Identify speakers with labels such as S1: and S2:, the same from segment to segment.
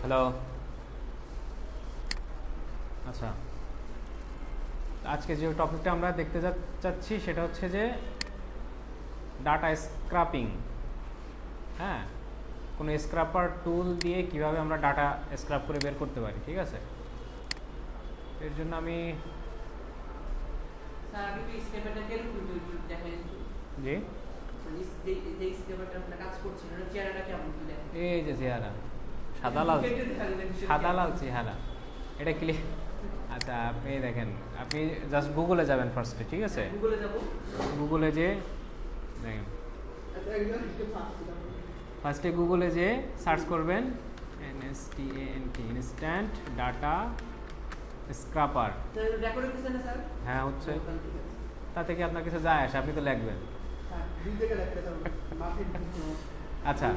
S1: Hello. আচ্ছা, আজকে যে টপিকটা আমরা দেখতে চাচ্ছি সেটা হচ্ছে যে ডাটা স্ক্রাপিং। হ্যাঁ, কোনো স্ক্রাপার টুল দিয়ে কিভাবে আমরা ডাটা স্ক্রাপ করে বের করতে পারি, ঠিক আছে? এর জন্য আমি জি এই যে চেহারা সাদা লাল চেহারা এটা ক্লিক। আচ্ছা, আপনি দেখেন, আপনি জাস্ট গুগলে যাবেন ফার্স্টে, ঠিক আছে? গুগলে যে দেখেন, ফার্স্টে গুগলে যে সার্চ করবেন ইনস্ট্যান্ট ডাটা স্ক্রাপার। হ্যাঁ হচ্ছে, তাতে কি আপনার কিছু যায় আসে? আপনি তো লিখবেন। আচ্ছা,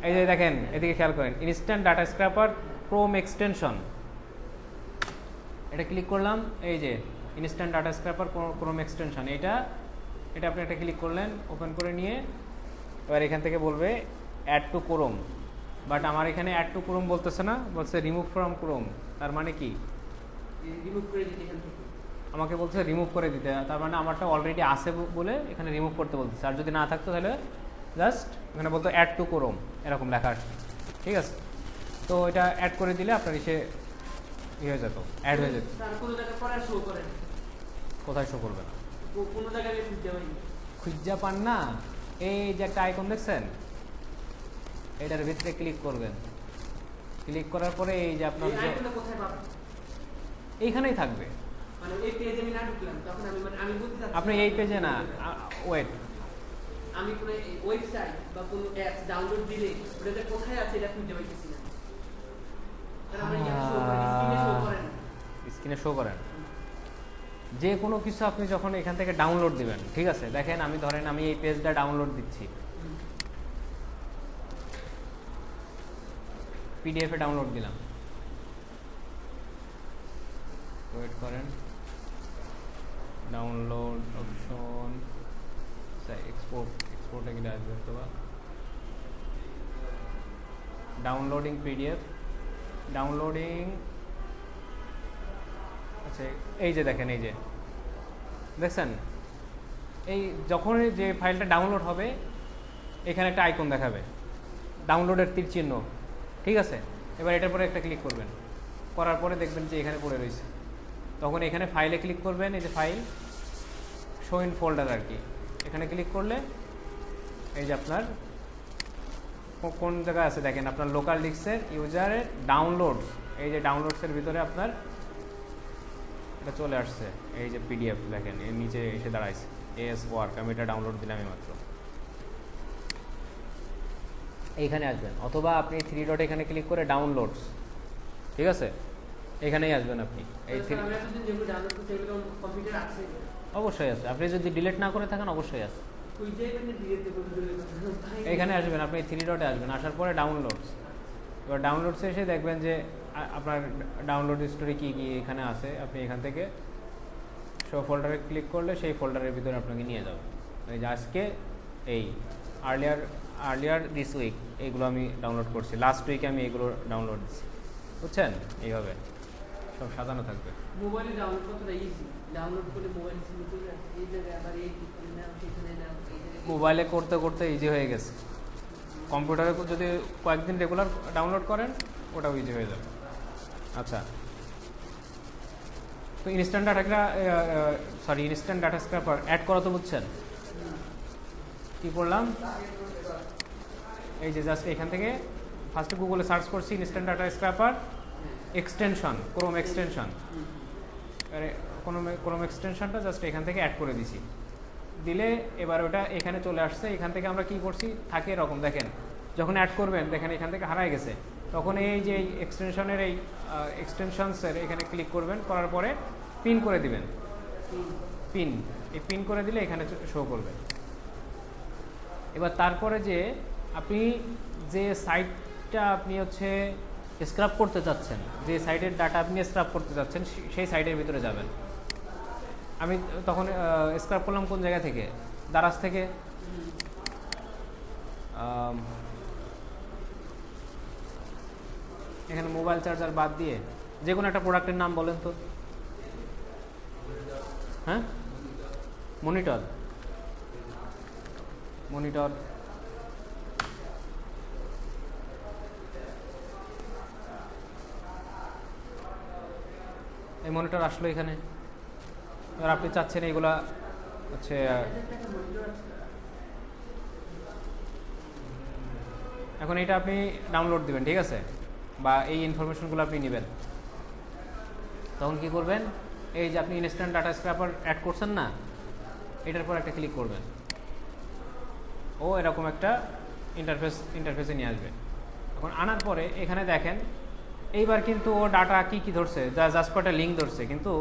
S1: এই যে দেখেন, এদিকে খেয়াল করেন, instant data scraper Chrome extension, এটা ক্লিক করলাম। এই যে instant data scraper Chrome extension, এটা আপনি একটা ক্লিক করলেন, ওপেন করে নিয়ে এবার এখান থেকে বলবে অ্যাড টু ক্রোম, বাট আমার এখানে অ্যাড টু ক্রোম বলতেছে না, বলছে রিমুভ ফ্রম ক্রোম। তার মানে কি?
S2: রিমুভ করে দিতে এখান থেকে
S1: আমাকে বলছে রিমুভ করে দিতে, তার মানে আমারটা অলরেডি আছে বলে এখানে রিমুভ করতে বলতেছে। আর যদি না থাকতো তাহলে জাস্ট এখানে বলতো অ্যাড টু ক্রোম, এরকম লেখা আসবে, ঠিক আছে? তো এটা অ্যাড করে দিলে আপনার এসে হয়ে যেত, অ্যাড হয়ে যেত।
S2: কোনো জায়গায় পরে শো করে না।
S1: কোথায় শো করবে না?
S2: কোনো জায়গায় খুঁজতে পাইনি।
S1: খুঁজা পান না? এই যে একটা আইকন দেখছেন, এটার ভিতরে ক্লিক করবেন। ক্লিক করার পরে এই যে আপনার
S2: কোথায় পাবেন?
S1: এইখানেই থাকবে।
S2: মানে এই পেজে আমি না ঢুকলাম তখন আমি বলতে চাচ্ছি
S1: আপনি এই পেজে না, ওয়েট,
S2: আমি কোনো ওয়েবসাইট বা কোনো অ্যাপস ডাউনলোড দিলে ওটাতে কোথায় আছে এটা খুঁজে পাইতেছি না।
S1: স্ক্রিনে শো করেন যে কোনো কিছু আপনি যখন এখান থেকে ডাউনলোড দিবেন, ঠিক আছে? দেখেন, আমি ধরেন আমি এই পেজটা ডাউনলোড দিচ্ছি, পিডিএফে ডাউনলোড দিলাম। ওয়েট করেন, ডাউনলোড অপশন, এক্সপোর্টে গেলে আসবে অথবা ডাউনলোডিং পিডিএফ, ডাউনলোডিং। আচ্ছা, এই যে দেখেন, এই যে দেখছেন, এই যখন যে ফাইলটা ডাউনলোড হবে এখানে একটা আইকন দেখাবে, ডাউনলোডের তীর চিহ্ন, ঠিক আছে? এবার এটার পরে একটা ক্লিক করবেন, করার পরে দেখবেন যে এখানে পড়ে রয়েছে। তখন এখানে ফাইলে ক্লিক করবেন, এই যে ফাইল, শো ইন ফোল্ডার আর কি, এখানে ক্লিক করলে এই যে আপনার কোন জায়গায় আছে দেখেন, আপনার লোকাল ডিস্কের ইউজারের ডাউনলোডস, এই যে ডাউনলোডসের ভিতরে আপনার এটা চলে আসছে, এই যে পিডিএফ দেখেন, এর নিচে এসে দাঁড়াইছে এস ওয়ার্ক। আমি এটা ডাউনলোড দিলাম মাত্র। এইখানে আসবেন, অথবা আপনি থ্রি ডট এখানে ক্লিক করে ডাউনলোডস, ঠিক আছে? এখানেই আসবেন আপনি। এই অবশ্যই আছে, আপনি যদি ডিলিট না করে থাকেন অবশ্যই আছে। এখানে আসবেন, আপনি থ্রি ডটে আসবেন, আসার পরে ডাউনলোডস। এবার ডাউনলোডসে এসে দেখবেন যে আপনার ডাউনলোড হিস্টোরি কী কী এখানে আছে। আপনি এখান থেকে শো ফোল্ডারে ক্লিক করলে সেই ফোল্ডারের ভিতরে আপনাকে নিয়ে যাবে। এই যে আজকে এই আর্লিয়ার দিস উইক এইগুলো আমি ডাউনলোড করছি, লাস্ট উইকে আমি এইগুলো ডাউনলোড দিচ্ছি, বুঝছেন? এইভাবে সব সাজানো থাকবে।
S2: মোবাইলে ডাউনলোড কতটা ইজি, ডাউনলোড করে মোবাইল সিমে চলে আসে, এই জায়গায় আবার এই ঠিকানা নাও সেখানে নাও, এই জায়গায়
S1: মোবাইলে করতে করতে ইজি হয়ে গেছে। কম্পিউটারে যদি কয়েকদিন রেগুলার ডাউনলোড করেন ওটাও ইজি হয়ে যাবে। আচ্ছা, তো ইনস্ট্যান্ট ডাটা স্ক্র্যাপার অ্যাড করা তো বুঝছেন? কী করলাম? এই যে জাস্ট এখান থেকে ফার্স্টে গুগলে সার্চ করছি instant data scraper extension, Chrome extension. Chrome এক্সটেনশনটা জাস্ট এখান থেকে অ্যাড করে দিছি, দিলে এবার ওটা এখানে চলে আসছে। এখান থেকে আমরা কি করছি, থাকে এরকম দেখেন, যখন অ্যাড করবেন দেখেন এখান থেকে হারায় গেছে, তখন এই যে এক্সটেনশনের এই এক্সটেনশনসের এখানে ক্লিক করবেন, করার পরে পিন করে দিবেন। পিন করে দিলে এখানে শো করবে। এবার তারপরে যে আপনি যে সাইটটা আপনি হচ্ছে স্ক্রাব করতে চাচ্ছেন, যে সাইটের ডাটা আপনি স্ক্রাব করতে চাচ্ছেন সেই সাইটের ভিতরে যাবেন। আমি তখন স্ক্রাব করলাম কোন জায়গা থেকে? দারাজ থেকে। এখানে মোবাইল চার্জার বাদ দিয়ে যে কোনো একটা প্রোডাক্টের নাম বলেন তো। হ্যাঁ, মনিটর, মনিটর, এই মনিটর আসলো এখানে। এবার আপনি চাচ্ছেন এইগুলা হচ্ছে এখন এটা আপনি ডাউনলোড দিবেন, ঠিক আছে, বা এই ইনফরমেশনগুলো আপনি নেবেন। তখন কি করবেন, এই যে আপনি ইনস্ট্যান্ট ডাটা স্ক্র্যাপার অ্যাড করছেন না, এটার পর একটা ক্লিক করবেন, ও এরকম একটা ইন্টারফেসে নিয়ে আসবে। এখন আনার পরে এখানে দেখেন এইবার কিন্তু ও ডাটা কি ধরছে, জাস্ট একটা লিঙ্ক ধরছে, কিন্তু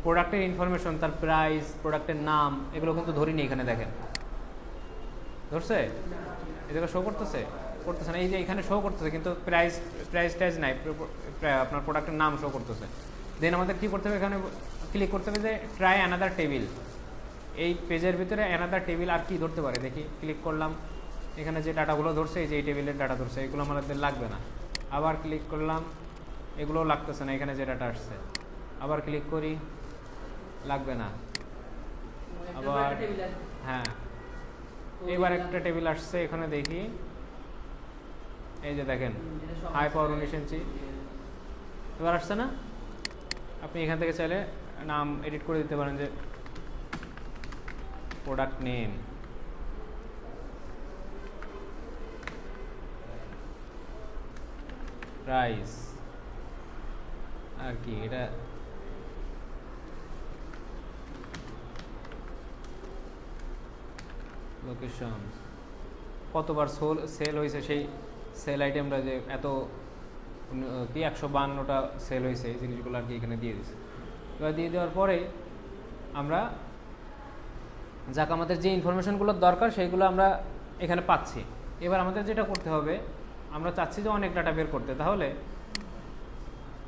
S1: প্রোডাক্টের ইনফরমেশন, তার প্রাইস, প্রোডাক্টের নাম, এগুলো কিন্তু ধরিনি। এখানে দেখেন ধরছে, এগুলো শো করতেছে না, এই যে এখানে শো করতেছে, কিন্তু প্রাইস টাইজ নাই, আপনার প্রোডাক্টের নাম শো করতেছে। দেন আমাদের কি করতে হবে, এখানে ক্লিক করতে হবে যে ট্রাই অ্যানাদার টেবিল। এই পেজের ভিতরে অ্যানাদার টেবিল আর কি ধরতে পারে দেখি। ক্লিক করলাম, এখানে যে ডাটাগুলো ধরছে, এই যে এই টেবিলের ডাটা ধরছে, এগুলো আমাদের লাগবে না। আবার ক্লিক করলাম, এগুলোও লাগতেছে না, এখানে যে ডাটা আসছে। আবার ক্লিক করি, লাগবে না। আবার হ্যাঁ, এবার একটা টেবিল আসছে, এখানে দেখি, এই যে দেখেন হাই পাওয়ার 19 ইঞ্চি, এবার আসছে না। আপনি এখান থেকে চাইলে নাম এডিট করে দিতে পারেন, যে প্রোডাক্ট নেম, প্রাইস, আর কি এটা লোকেশন, কতবার সেল হয়েছে, সেই সেল আইটেমটা যে এত কি 152টা সেল হয়েছে, এই জিনিসগুলো আর কি এখানে দিয়ে দিচ্ছে। এবার দিয়ে দেওয়ার পরে আমরা যাক আমাদের যে ইনফরমেশনগুলোর দরকার সেইগুলো আমরা এখানে পাচ্ছি। এবার আমাদের যেটা করতে হবে, আমরা চাচ্ছি যে অনেক ডাটা বের করতে, তাহলে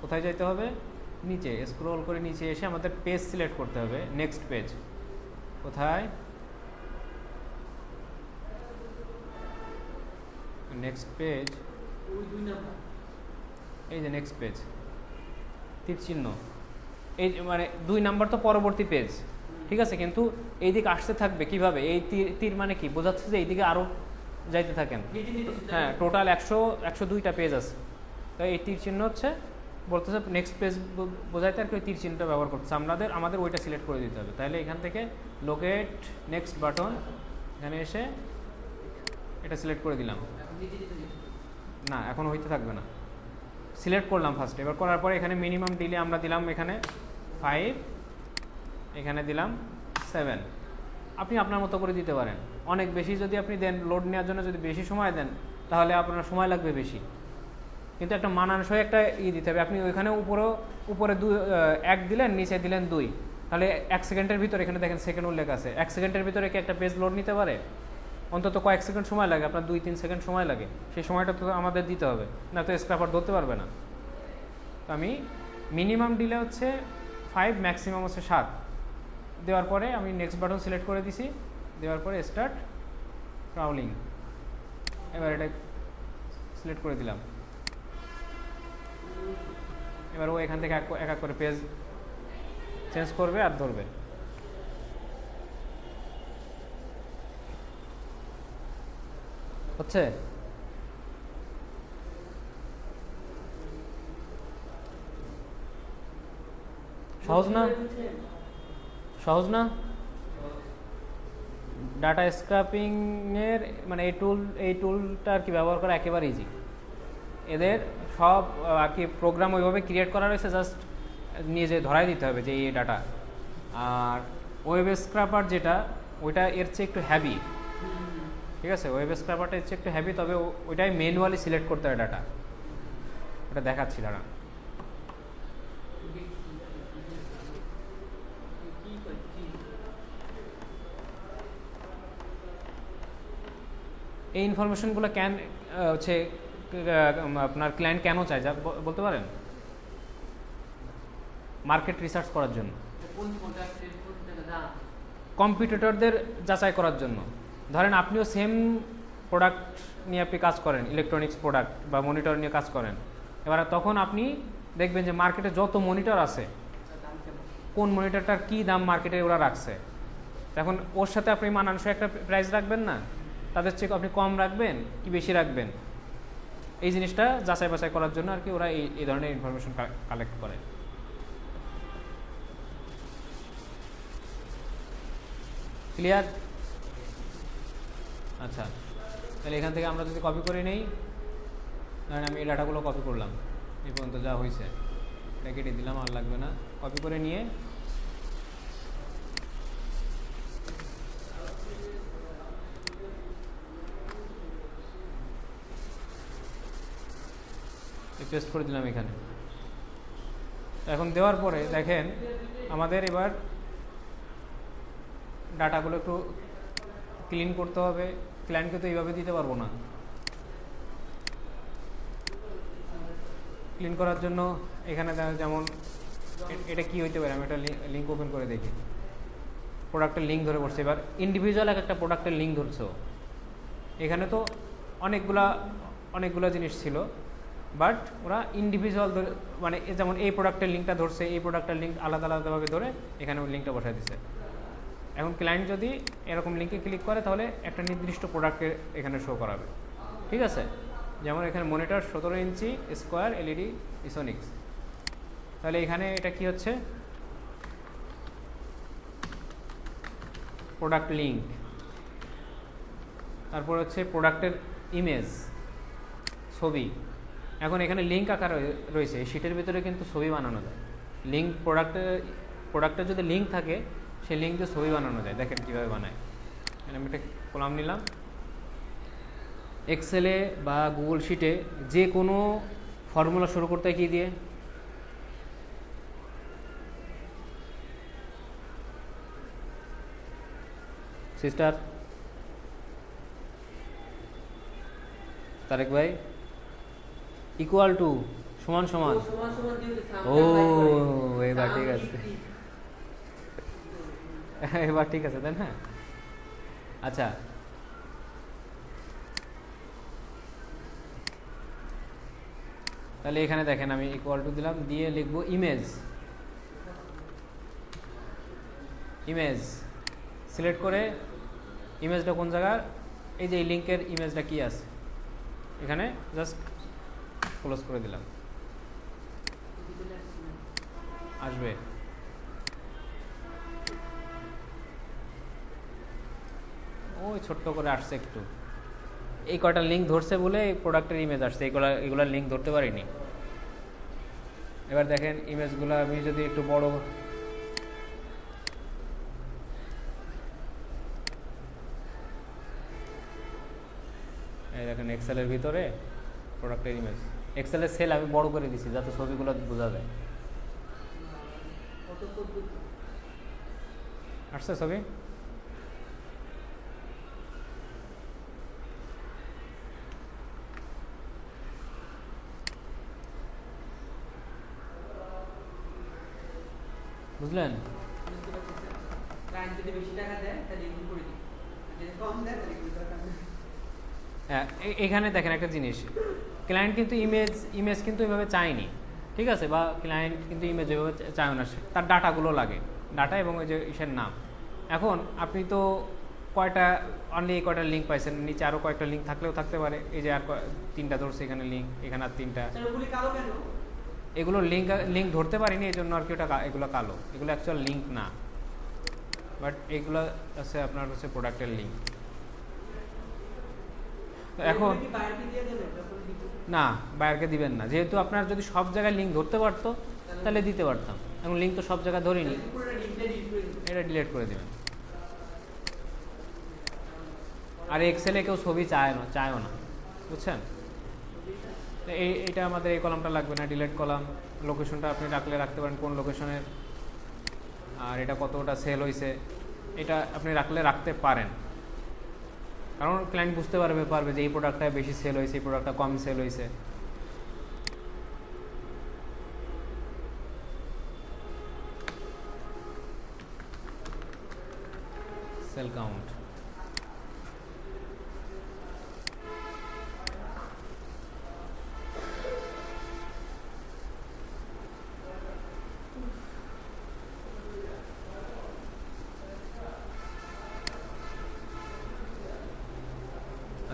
S1: কোথায় যেতে হবে, নিচে স্ক্রল করে নিচে এসে আমাদের পেজ সিলেক্ট করতে হবে, নেক্সট পেজ। কোথায়, নেক্সট পেজ, এই যে নেক্সট পেজ, তীর চিহ্ন, এই মানে 2 নাম্বার তো পরবর্তী পেজ, ঠিক আছে, কিন্তু এই দিকে আসতে থাকবে কিভাবে, এই তীর মানে কি বোঝাচ্ছে যে এইদিকে আরো যাইতে থাকেন। হ্যাঁ, টোটাল 102টা পেজ আছে, তো এই তীর চিহ্ন হচ্ছে বলতেছে নেক্সট পেজ বোঝাইতে, আর কি ওই তীর চিহ্নটা ব্যবহার করতেছে। আমাদের ওইটা সিলেক্ট করে দিতে হবে। তাহলে এখান থেকে লোকেট নেক্সট বাটন, এখানে এসে এটা সিলেক্ট করে দিলাম। না, এখন হইতে থাকবে না, সিলেক্ট করলাম ফার্স্ট। এবার করার পরে এখানে মিনিমাম ডিলে আমরা দিলাম এখানে 5, এখানে দিলাম 7। আপনি আপনার মতো করে দিতে পারেন। অনেক বেশি যদি আপনি দেন, লোড নেওয়ার জন্য যদি বেশি সময় দেন, তাহলে আপনার সময় লাগবে বেশি, কিন্তু একটা মানানসই একটা দিতে হবে। আপনি ওইখানে উপরে 1 দিলেন, নিচে দিলেন 2, তাহলে 1 সেকেন্ডের ভিতরে, এখানে দেখেন সেকেন্ড উল্লেখ আছে, 1 সেকেন্ডের ভিতরে কি একটা পেজ লোড নিতে পারে? অন্তত কয়েক সেকেন্ড সময় লাগে, আপনার 2-3 সেকেন্ড সময় লাগে, সেই সময়টা তো আমাদের দিতে হবে, না তো স্ক্র্যাপার ধরতে পারবে না। তো আমি মিনিমাম ডিলে হচ্ছে 5, ম্যাক্সিমাম হচ্ছে 7 দেওয়ার পরে আমি নেক্সট বাটন সিলেক্ট করে দিছি, দেওয়ার পরে স্টার্ট ক্রাউলিং। এবার এটা সিলেক্ট করে দিলাম। এবার ও এখান থেকে এক এক করে পেজ চেঞ্জ করবে আর ধরবে। হচ্ছে সহজ না? সহজ না? ডাটা স্ক্র্যাপিং এর মানে এই টুলটা আর কি ব্যবহার করা একেবারে ইজি। এদের সব আর কি প্রোগ্রাম ওইভাবে ক্রিয়েট করা রয়েছে, জাস্ট নিয়ে যে ধরাই দিতে হবে যে এই ডাটা। আর ওয়েব স্ক্র্যাপার যেটা, ওইটা এর চেয়ে একটু হ্যাভি, ঠিক আছে, ওয়েব স্ক্র্যাপারটা এর চেয়ে একটু হ্যাভি, তবে ওইটাই ম্যানুয়ালি সিলেক্ট করতে হয় ডাটা। ওটা দেখাচ্ছি দাঁড়া। এই ইনফরমেশনগুলো হচ্ছে আপনার ক্লায়েন্ট কেন চায়, যা বলতে পারেন? মার্কেট রিসার্চ করার জন্য, কম্পিটিটরদের যাচাই করার জন্য। ধরেন আপনিও সেম প্রোডাক্ট নিয়ে আপনি কাজ করেন, ইলেকট্রনিক্স প্রোডাক্ট বা মনিটর নিয়ে কাজ করেন, এবার তখন আপনি দেখবেন যে মার্কেটে যত মনিটর আছে,
S2: দাম কেমন?
S1: কোন মনিটরটার কী দাম মার্কেটে ওরা রাখছে, এখন ওর সাথে আপনি মানানসই একটা প্রাইস রাখবেন না, তাদের চেয়ে আপনি কম রাখবেন কি বেশি রাখবেন, এই জিনিসটা যাচাই বাছাই করার জন্য আর কি ওরা এই ধরনের ইনফরমেশন কালেক্ট করে। ক্লিয়ার? আচ্ছা, তাহলে এখান থেকে আমরা যদি কপি করে নেই, ধরেন আমি এই ডাটাগুলো কপি করলাম, এই পর্যন্ত যা হয়েছে এটা কেটে দিলাম, আর লাগবে না। কপি করে নিয়ে পেস্ট করে দিলাম এখানে। এখন দেওয়ার পরে দেখেন আমাদের এবার ডাটাগুলো একটু ক্লিন করতে হবে। ক্লায়েন্টকে তো এইভাবে দিতে পারবো না। ক্লিন করার জন্য এখানে যেমন এটা কি হইতে পারে, আমি একটা লিঙ্ক ওপেন করে দেখি। প্রোডাক্টের লিঙ্ক ধরে পড়ছে, এবার ইন্ডিভিজুয়াল একটা প্রোডাক্টের লিঙ্ক ধরছে। এখানে তো অনেকগুলা জিনিস ছিল, বাট ওরা ইন্ডিভিজুয়াল ধরে, মানে যেমন এই প্রোডাক্টের লিঙ্কটা ধরছে, এই প্রোডাক্টের লিঙ্ক আলাদা আলাদাভাবে ধরে এখানে ওই লিঙ্কটা বসায় দিচ্ছে। এখন ক্লায়েন্ট যদি এরকম লিঙ্কে ক্লিক করে তাহলে একটা নির্দিষ্ট প্রোডাক্টকে এখানে শো করাবে, ঠিক আছে? যেমন এখানে মনিটর 17 ইঞ্চি স্কোয়ার এলইডি ইসোনিক্স, তাহলে এখানে এটা কি হচ্ছে, প্রোডাক্ট লিঙ্ক, তারপর হচ্ছে প্রোডাক্টের ইমেজ, ছবি। এখন এখানে লিঙ্ক আকার রয়েছে, শীটের ভিতরে কিন্তু ছবি বানানো যায়। লিঙ্ক প্রোডাক্টের যদি লিঙ্ক থাকে সেই লিঙ্ক দিয়ে ছবি বানানো যায়। দেখেন কীভাবে বানায়। আমি একটা কলাম নিলাম। এক্সেলে বা গুগল শিটে যে কোনো ফর্মুলা শুরু করতে হয় কি দিয়ে? সিস্টার তারেক ভাই, ইকুয়াল টু, সমান সমান। ও এবার ঠিক আছে, এবার ঠিক আছে, তাই না? আচ্ছা, তাহলে এখানে দেখেন আমি ইকুয়াল টু দিলাম, দিয়ে লিখব ইমেজ। ইমেজ সিলেক্ট করে ইমেজটা কোন জায়গার, এই যে এই লিঙ্কের ইমেজটা কি আছে এখানে, জাস্ট ক্লোজ করে দিলাম, আসবে। ওই ছোট্ট করে আসছে একটু, এই কয়টা লিঙ্ক ধরছে বলে এই প্রোডাক্টের ইমেজ আসছে, এগুলার লিঙ্ক ধরতে পারিনি। এবার দেখেন ইমেজগুলো আমি যদি একটু বড়, এই দেখেন এক্সেলের ভিতরে প্রোডাক্টের ইমেজ, এক্সেলের সেল আমি বড় করে দিছি যাতে ছবিগুলো বোঝা যায়। আসছে ছবি? বুঝলেন? হ্যাঁ, এখানে দেখেন একটা জিনিস, ক্লায়েন্ট কিন্তু ইমেজ কিন্তু এভাবে চায়নি, ঠিক আছে? বা ক্লায়েন্ট কিন্তু ইমেজ এভাবে চায় না, তার ডাটাগুলো লাগে, ডাটা এবং ওই যে ইসের নাম। এখন আপনি তো অনলি এই কয়টা লিঙ্ক পাইছেন, নিচে আরও কয়েকটা লিঙ্ক থাকলেও থাকতে পারে। এই যে আর 3টা ধরছে এখানে লিঙ্ক, এখানে আর 3টা, এগুলো লিঙ্ক ধরতে পারিনি, এই জন্য আর কি ওটা এগুলো কালো, এগুলো অ্যাকচুয়াল লিঙ্ক না, বাট এগুলো আছে আপনার হচ্ছে প্রোডাক্টের লিঙ্ক। এখন না, বায়ারকে দিবেন না, যেহেতু আপনার যদি সব জায়গায় লিঙ্ক ধরতে পারতো তাহলে দিতে পারতাম। এখন লিঙ্ক তো সব জায়গায় ধরিনি, এটা ডিলিট করে দিবেন। আর এক্সেলে কেউ ছবি চায়ও না, বুঝছেন? এইটা আমাদের এই কলামটা লাগবে না, ডিলিট কলাম। লোকেশনটা আপনি রাখতে পারেন কোন লোকেশনের, আর এটা কতটা সেল হয়েছে এটা আপনি রাখতে পারেন, কারণ ক্লায়েন্ট বুঝতে পারবে যে এই প্রোডাক্টটা বেশি সেল হয়েছে, এই প্রোডাক্টটা কম সেল হয়েছে। সেল কাউন্ট,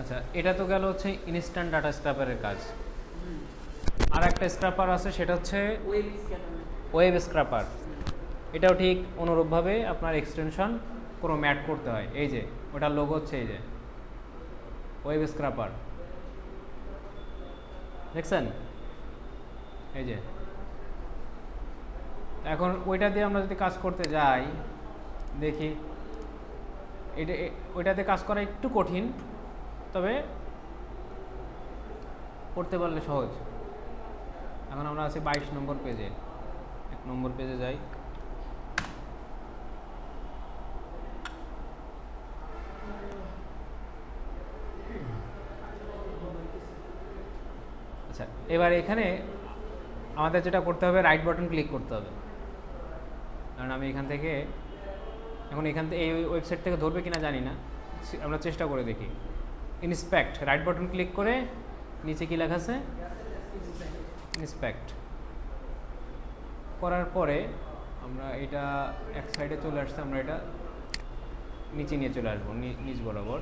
S1: আচ্ছা, এটা তো গেল হচ্ছে ইনস্ট্যান্ট ডাটা স্ক্র্যাপারের কাজ।
S2: হুম।
S1: আর একটা স্ক্র্যাপার আছে, সেটা হচ্ছে
S2: ওয়েব স্ক্যানার।
S1: Web scraper. এটাও ঠিক অনুরূপভাবে আপনার এক্সটেনশন কোনো ম্যাট করতে হয়। এই যে ওটার লোগো হচ্ছে এই যে ওয়েব স্ক্র্যাপার, দেখছেন? এই যে এখন ওইটা দিয়ে আমরা যদি কাজ করতে যাই, দেখি এটা ওইটাতে কাজ করা একটু কঠিন, তবে করতে পারলে সহজ। এখন আমরা আছি 22 নম্বর পেজে, 1 নম্বর পেজে যাই। আচ্ছা, এবার এখানে আমাদের যেটা করতে হবে, রাইট বাটন ক্লিক করতে হবে। কারণ আমি এখান থেকে এই ওয়েবসাইট থেকে ধরবে কিনা জানি না, আমরা চেষ্টা করে দেখি। ইন্সপেক্ট, রাইট বাটন ক্লিক করে নিচে কি লেখা আছে, ইন্সপেক্ট করার পরে আমরা এটা এক সাইডে চলে আসছে, আমরা এটা নিচে নিয়ে চলে আসবো, নিচ বরাবর।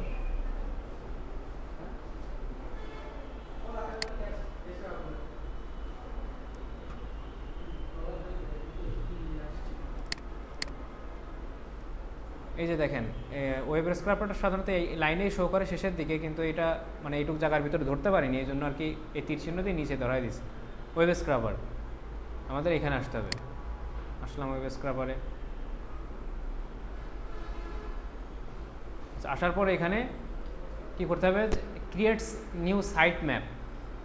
S1: এই যে দেখেন, ওয়েব স্ক্র্যাপারটা সাধারণত এই লাইনেই শো করে শেষের দিকে, কিন্তু এটা মানে এইটুক জায়গার ভিতরে ধরতে পারিনি, এই জন্য আর কি এই তীর চিহ্ন দিয়ে নিচে ধরাই দিচ্ছে। ওয়েব স্ক্র্যাপার আমাদের এখানে আসতে হবে। আসলাম ওয়েব স্ক্র্যাপারে। আসার পরে এখানে কি করতে হবে, ক্রিয়েটস নিউ সাইট ম্যাপ।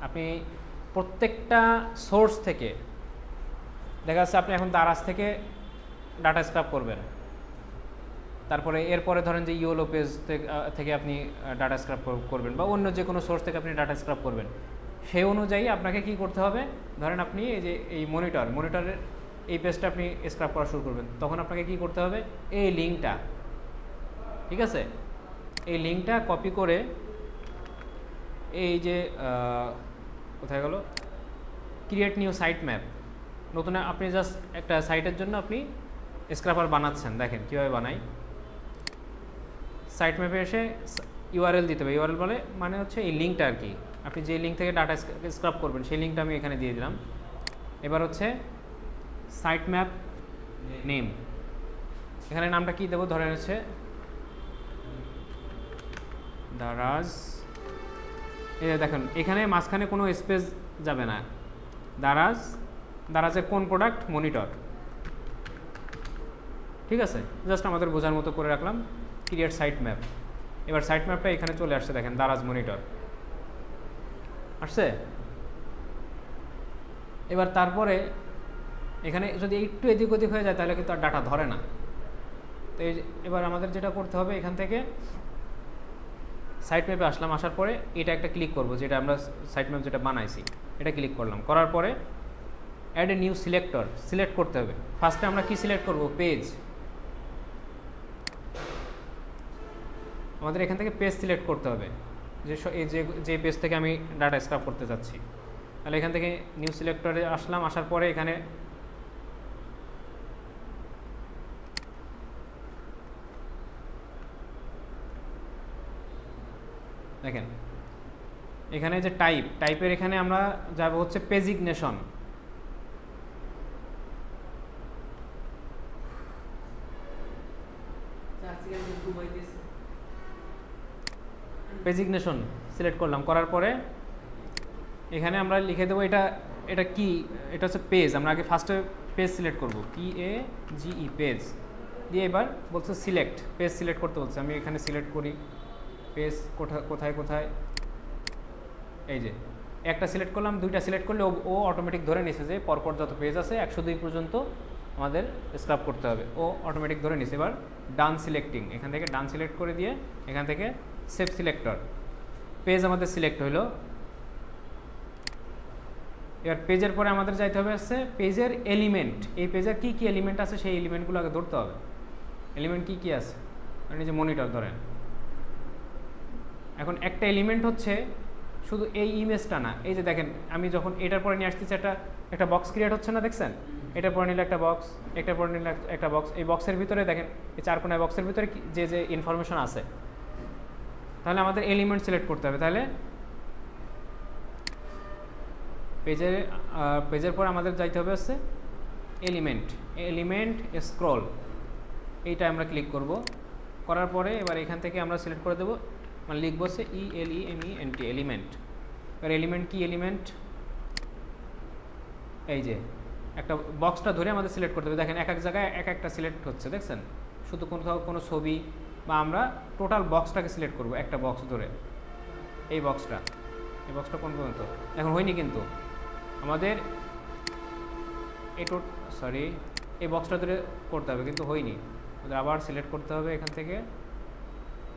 S1: আপনি প্রত্যেকটা সোর্স থেকে, দেখা যাচ্ছে আপনি এখন দারাজ থেকে ডাটা স্ক্র্যাপ করবেন, তারপরে এরপরে ধরেন যে ইওলো পেজ থেকে আপনি ডাটা স্ক্র্যাপ করবেন, বা অন্য যে কোনো সোর্স থেকে আপনি ডাটা স্ক্র্যাপ করবেন, সেই অনুযায়ী আপনাকে কি করতে হবে, ধরেন আপনি এই যে এই মনিটরের এই পেজটা আপনি স্ক্র্যাপ করা শুরু করবেন, তখন আপনাকে কি করতে হবে, এই লিঙ্কটা, ঠিক আছে, এই লিঙ্কটা কপি করে এই যে কোথায় গেল, ক্রিয়েট নিউ সাইট ম্যাপ, নতুন আপনি জাস্ট একটা সাইটের জন্য আপনি স্ক্র্যাপার বানাচ্ছেন, দেখেন কীভাবে বানাই। সাইট ম্যাপে এসে ইউআরএল দিতে হবে। ইউআরএল মানে হচ্ছে এই লিঙ্কটা আর কি, আপনি যে লিঙ্ক থেকে ডাটা স্ক্র্যাপ করবেন সেই লিঙ্কটা আমি এখানে দিয়ে দিলাম। এবার হচ্ছে সাইট ম্যাপ নেম, এখানে নামটা কি দেবো, ধরেন হচ্ছে দারাজ। এই দেখেন এখানে মাঝখানে কোনো স্পেস যাবে না। দারাজের কোন প্রোডাক্ট, মনিটর, ঠিক আছে, জাস্ট আমাদের বোঝার মতো করে রাখলাম। ক্রিয়েট সাইট ম্যাপ, এবার সাইট ম্যাপটা এখানে চলে আসছে, দেখেন দারাজ মনিটর আসছে। এবার তারপরে এখানে যদি একটু এদিক ওদিক হয়ে যায় তাহলে কিন্তু আর ডাটা ধরে না। তো এবার আমাদের যেটা করতে হবে, এখান থেকে সাইট ম্যাপে আসলাম, আসার পরে এটা একটা ক্লিক করব, যেটা আমরা সাইট ম্যাপ যেটা বানাইছি এটা ক্লিক করলাম, করার পরে add a new selector, select করতে হবে। ফার্স্টে আমরা কি সিলেক্ট করব, পেজ। আমাদের এখান থেকে পেজ সিলেক্ট করতে হবে, যে পেজ থেকে আমি ডাটা স্ক্র্যাপ করতে যাচ্ছি। তাহলে এখান থেকে নিউ সিলেক্টরে আসলাম, আসার পরে এখানে দেখেন এখানে যে টাইপের এখানে আমরা যাব হচ্ছে পেজিগনেশন। পেজিগনেশন সিলেক্ট করলাম, করার পরে এখানে আমরা লিখে দেবো এটা কি, এটা হচ্ছে পেজ। আমরা আগে ফার্স্টে পেজ সিলেক্ট করব, PAGE পেজ দিয়ে, এবার বলছে সিলেক্ট, পেজ সিলেক্ট করতে বলছে। আমি এখানে সিলেক্ট করি পেজ, কোথায় এই যে একটা সিলেক্ট করলাম, দুইটা সিলেক্ট করলে ও অটোমেটিক ধরে নিছে যে পরপর যত পেজ আছে 102 পর্যন্ত আমাদের স্ক্র্যাপ করতে হবে, ও অটোমেটিক ধরে নিছে। এবার ডান সিলেক্টিং, এখান থেকে ডান সিলেক্ট করে দিয়ে এখান থেকে সেভ সিলেক্টর, পেজ আমাদের সিলেক্ট হইলো। এবার পেজের পরে আমাদের যাইতে হবে হচ্ছে পেজের এলিমেন্ট, এই পেজের কি কি এলিমেন্ট আছে সেই এলিমেন্টগুলো আগে ধরতে হবে। এলিমেন্ট কি কি আছে, মানে যে মনিটর ধরেন, এখন একটা এলিমেন্ট হচ্ছে শুধু এই ইমেজটা না, এই যে দেখেন আমি যখন এটার পরে নিয়ে আসতেছি একটা বক্স ক্রিয়েট হচ্ছে না, দেখছেন, এটার পরে নিলে একটা বক্স, এটার পরে নিলে একটা বক্স, এই বক্সের ভিতরে দেখেন এই চার কোণায় বক্সের ভিতরে যে ইনফরমেশন আছে তাহলে আমাদের এলিমেন্ট সিলেক্ট করতে হবে। তাহলে পেজের পর আমাদের যাইতে হবে হচ্ছে এলিমেন্ট স্ক্রল, এইটা আমরা ক্লিক করব। করার পরে এবার এখান থেকে আমরা সিলেক্ট করে দেবো, মানে লিখবো হচ্ছে ELEMENT এলিমেন্ট। এবার এলিমেন্ট কি এলিমেন্ট, এই যে একটা বক্সটা ধরে আমাদের সিলেক্ট করতে হবে। দেখেন এক এক জায়গায় এক একটা সিলেক্ট হচ্ছে, দেখছেন? শুধু কোনো ছবি বা আমরা টোটাল বক্সটাকে সিলেক্ট করব একটা বক্স ধরে। এই বক্সটা কোন পর্যন্ত এখন হয়নি, কিন্তু আমাদের এই বক্সটা ধরে করতে হবে, কিন্তু হয়নি। আমাদের আবার সিলেক্ট করতে হবে, এখান থেকে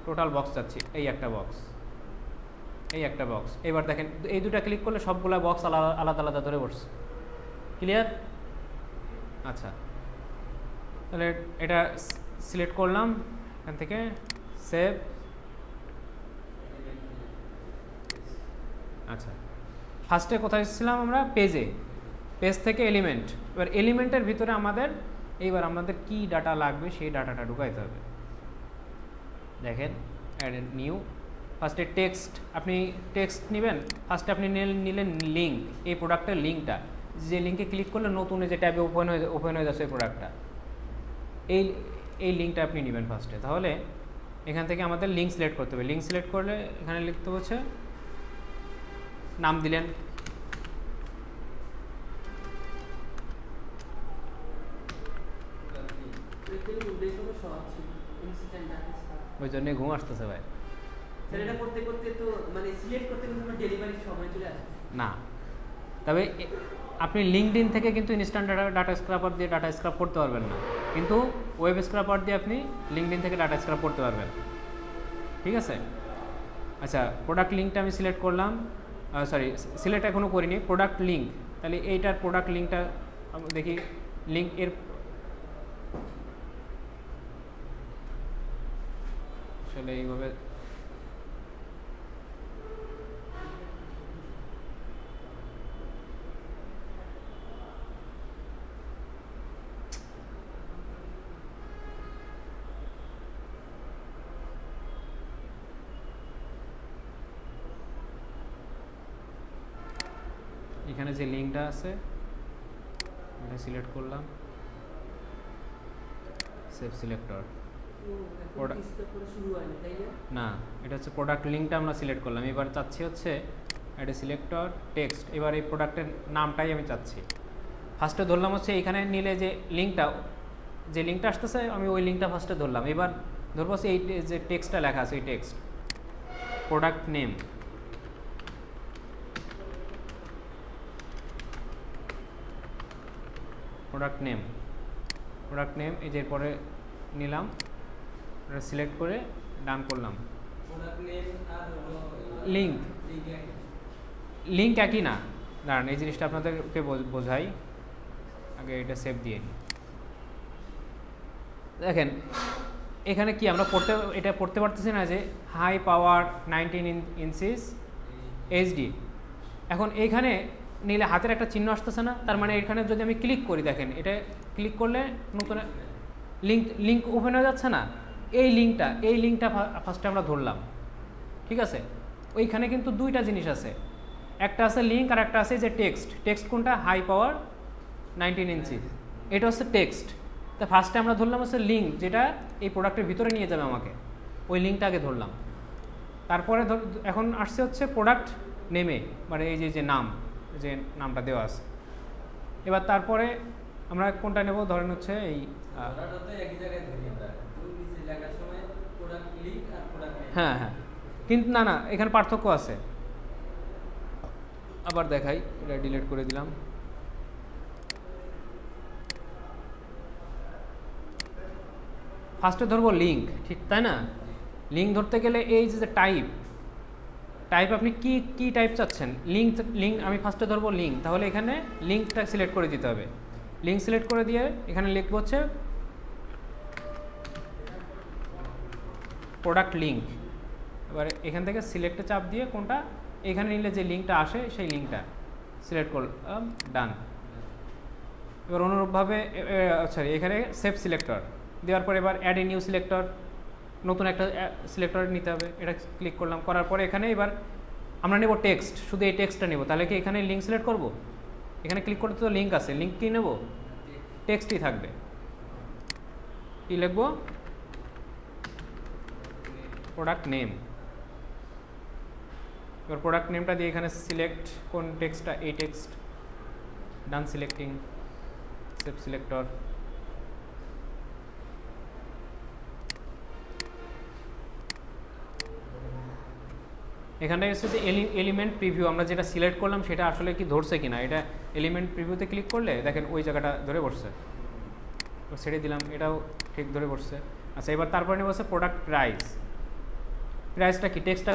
S1: টোটাল বক্স যাচ্ছি, এই একটা বক্স। এবার দেখেন এই দুটা ক্লিক করলে সবগুলা বক্স আলাদা আলাদা ধরে বসছে। ক্লিয়ার? আচ্ছা, তাহলে এটা সিলেক্ট করলাম, এখান থেকে সেভ। আচ্ছা, ফার্স্টে কোথায় ছিলাম আমরা? পেজ থেকে এলিমেন্ট। এবার এলিমেন্টের ভিতরে আমাদের কি ডাটা লাগবে সেই ডাটাটা ঢুকাইতে হবে। দেখেন অ্যাড নিউ, ফার্স্টে টেক্সট, আপনি টেক্সট নেবেন। ফার্স্টে আপনি নিলেন লিঙ্ক, এই প্রোডাক্টের লিঙ্কটা, যে লিঙ্কে ক্লিক করলে নতুন যে ট্যাবে ওপেন হয়ে যাচ্ছে এই প্রোডাক্টটা, এই লিঙ্কটা আপনি নেবেন ফার্স্টে। তাহলে এখান থেকে আমাদের লিঙ্ক সিলেক্ট করতে হবে। লিঙ্ক সিলেক্ট করলে এখানে লিখতে হচ্ছে, নাম দিলেন, ওই জন্য ঘুম আসতেছে ভাই।
S2: এটা করতে করতে তো মানে সিলেক্ট করতে করতে ডেলিভারির সময় চলে আসে
S1: না। তবে আপনি লিঙ্কডইন থেকে কিন্তু ইনস্ট্যান্ট ডাটা স্ক্র্যাপার দিয়ে ডাটা স্ক্র্যাপ করতে পারবেন না, কিন্তু ওয়েব স্ক্র্যাপার দিয়ে আপনি লিঙ্কডইন থেকে ডাটা স্ক্র্যাপ করতে পারবেন। ঠিক আছে? আচ্ছা, প্রোডাক্ট লিঙ্কটা আমি সিলেক্ট করলাম, সিলেক্ট এখনও করিনি। প্রোডাক্ট লিঙ্ক, তাহলে এইটার প্রোডাক্ট লিঙ্কটা দেখি। লিঙ্ক এর আসলে এইভাবে এখানে যে লিঙ্কটা আছে এটা সিলেক্ট করলাম, সেভ সিলেক্টর। না, এটা হচ্ছে প্রোডাক্ট লিঙ্কটা আমরা সিলেক্ট করলাম। এবার চাচ্ছি হচ্ছে এটা সিলেক্টর টেক্সট। এবার এই প্রোডাক্টের নামটাই আমি চাচ্ছি। ফার্স্টে ধরলাম হচ্ছে এখানে নিলে যে লিঙ্কটা আসতেছে, আমি ওই লিঙ্কটা ফার্স্টে ধরলাম। এবার ধরবো এই যে টেক্সটটা লেখা আছে, এই text product name, product name এই যে পরে নিলাম, সিলেক্ট করে ডান করলাম। লিঙ্ক একই না, দাঁড়ান এই জিনিসটা আপনাদেরকে বোঝাই আগে, এটা সেভ দিয়ে নিই। দেখেন এখানে কি আমরা পড়তে পারতেছি না যে হাই পাওয়ার 19 ইঞ্চিস এইচডি। এখন এইখানে নিলে হাতের একটা চিহ্ন আসতেছে না, তার মানে এখানে যদি আমি ক্লিক করি, দেখেন এটা ক্লিক করলে নতুন লিঙ্ক ওপেন হয়ে যাচ্ছে না। এই লিঙ্কটা ফার্স্টে আমরা ধরলাম। ঠিক আছে? ওইখানে কিন্তু দুইটা জিনিস আছে, একটা আছে লিঙ্ক আর একটা আছে যে টেক্সট কোনটা? হাই পাওয়ার 19 ইঞ্চি, এটা হচ্ছে টেক্সট। তা ফার্স্টে আমরা ধরলাম হচ্ছে লিঙ্ক, যেটা এই প্রোডাক্টের ভিতরে নিয়ে যাবে আমাকে, ওই লিঙ্কটা আগে ধরলাম। তারপরে এখন আসছে হচ্ছে প্রোডাক্ট নেমে, মানে এই যে নামটা দেওয়া আছে। এবার তারপরে আমরা কোনটা নেব? ধরেন হচ্ছে এই হ্যাঁ, কিন্তু না, এখানে পার্থক্য আছে। আবার দেখাই, এটা ডিলিট করে দিলাম। ফার্স্টে ধরবো লিঙ্ক, ঠিক তাই না? লিঙ্ক ধরতে গেলে এই যে টাইপ আপনি কি টাইপ চাচ্ছেন? লিঙ্ক আমি ফার্স্টে ধরবো লিঙ্ক, তাহলে এখানে লিঙ্কটা সিলেক্ট করে দিতে হবে। লিঙ্ক সিলেক্ট করে দিয়ে এখানে লিখবো হচ্ছে প্রোডাক্ট লিঙ্ক। এবার এখান থেকে সিলেক্টে চাপ দিয়ে কোনটা এখানে নিলে যে লিঙ্কটা আসে সেই লিঙ্কটা সিলেক্ট করলাম, ডান। এবার অনুরূপভাবে এখানে সেভ সিলেক্টর দেওয়ার পর এবার অ্যাড এ নিউ সিলেক্টর, নতুন একটা সিলেক্টর নিতে হবে, এটা ক্লিক করলাম, করার পরে এখানে এবার আমরা নেব টেক্সট, শুধু এই টেক্সটটা নেব। তাহলে কি এখানে লিঙ্ক সিলেক্ট করব? এখানে ক্লিক করতে তো লিঙ্ক আছে, লিঙ্ক কি নেব? টেক্সটই থাকবে। কি লিখব? Product name. এবার প্রোডাক্ট নেমটা দিয়ে এখানে সিলেক্ট কোন টেক্সটটা, এই টেক্সট, ডান সিলেক্টিং, সেভ সিলেক্টর। এখানটায় হচ্ছে যে এলিমেন্ট প্রিভিউ, আমরা যেটা সিলেক্ট করলাম সেটা আসলে কি ধরছে কিনা, এটা এলিমেন্ট প্রিভিউতে ক্লিক করলে দেখেন ওই জায়গাটা ধরে বসছে, ছেড়ে দিলাম, এটাও ঠিক ধরে বসছে। আচ্ছা, এবার তারপরে নেব হচ্ছে প্রোডাক্ট প্রাইস। প্রাইসটা কি? টেক্সটটা